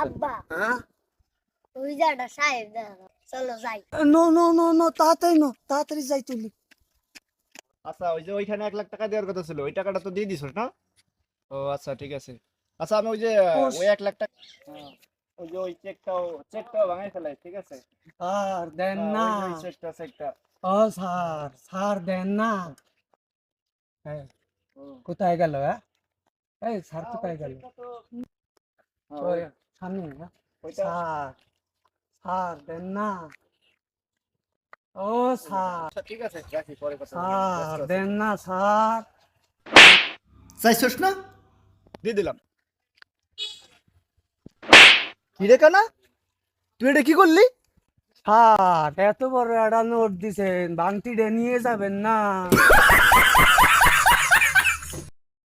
আব্বা হ্যাঁ ওই জায়গাটা সাহেব দেখো চলো যাই নো নো নো নো তাড়াতাড়ি যাই তুলি। আচ্ছা ওই যে ওইখানে 1 লাখ টাকা দেওয়ার কথা ছিল, ওই টাকাটা তো দিয়ে দিছ না? ও আচ্ছা ঠিক আছে। আচ্ছা আমি ওই যে ওই 1 লাখ টাকা, ওই যে ওই চেকটাও ভাঙাই ফেলাই, ঠিক আছে? স্যার দেন না। ওই চেকটা ও স্যার স্যার দেন না। হ্যাঁ কোথায় গেল? হ্যাঁ এই স্যার কোথায় গেল? ওই সামনে না? ওইটা স্যার স্যার দেন না। ও স্যার আচ্ছা ঠিক আছে, রাখি, পরে কথা বলবো, ব্যস্ত স্যার আছি। দেন না স্যার। চাইছস না? দিয়ে দিলাম। কি রে কানা, তুই এটা কি করলি? স্যার এত বড় একটা নোট দিছেন, বাংটিটা নিয়ে যাবেন না?